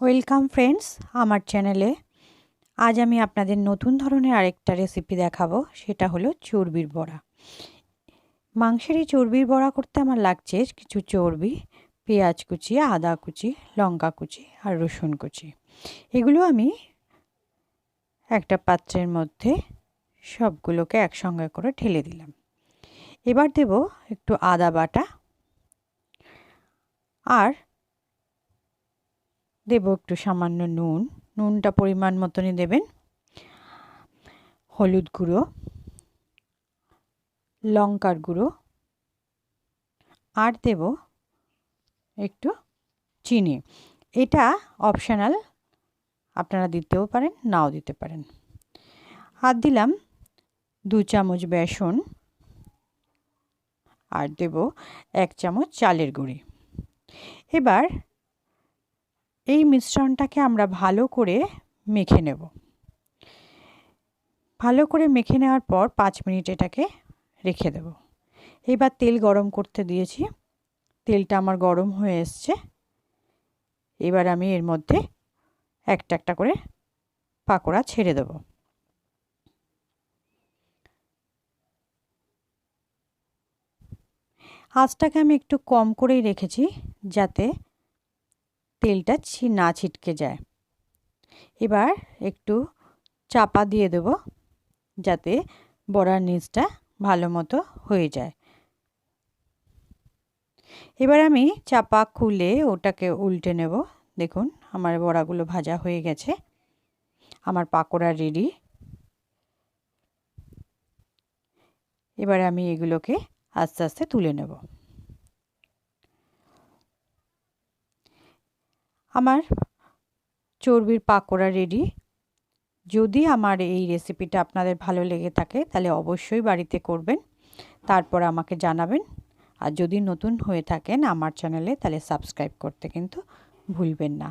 Welcome friends আমার চ্যানেলে। আজ আমি আপনাদের নতুন ধরনের আরেকটা রেসিপি দেখাবো, সেটা হলো চর্বির বড়া। মাংসের এই চর্বির বড়া করতে আমার লাগছে কিছু চর্বি, পেঁয়াজ কুচি, আদা কুচি, লঙ্কা কুচি আর রসুন কুচি। এগুলো আমি একটা পাত্রের মধ্যে সবগুলোকে একসঙ্গে করে ঢেলে দিলাম। এবার দেব একটু আদা বাটা আর দেব একটু সামান্য নুনটা পরিমাণ মতনই দেবেন। হলুদ গুঁড়ো, লঙ্কার গুঁড়ো আর দেব একটু চিনি। এটা অপশনাল, আপনারা দিতেও পারেন নাও দিতে পারেন। আর দিলাম 2 চামচ বেসন আর দেব 1 চামচ চালের গুঁড়ি। এবার এই মিশ্রণটাকে আমরা ভালো করে মেখে নেব। ভালো করে মেখে নেওয়ার পর 5 মিনিট এটাকে রেখে দেব। এবার তেল গরম করতে দিয়েছি, তেলটা আমার গরম হয়ে এসছে। এবার আমি এর মধ্যে একটা একটা করে পাকোড়া ছেড়ে দেব। আঁচটাকে আমি একটু কম করেই রেখেছি যাতে তেলটা না ছিটকে যায়। এবার একটু চাপা দিয়ে দেব যাতে বড়ার নিচটা ভালো মতো হয়ে যায়। এবার আমি চাপা খুলে ওটাকে উল্টে নেব। দেখুন আমার বড়াগুলো ভাজা হয়ে গেছে, আমার পাকোড়া রেডি। এবার আমি এগুলোকে আস্তে আস্তে তুলে নেব। আমার চর্বির পাকোড়া রেডি। যদি আমার এই রেসিপিটা আপনাদের ভালো লেগে থাকে তাহলে অবশ্যই বাড়িতে করবেন, তারপর আমাকে জানাবেন। আর যদি নতুন হয়ে থাকেন আমার চ্যানেলে তাহলে সাবস্ক্রাইব করতে কিন্তু ভুলবেন না।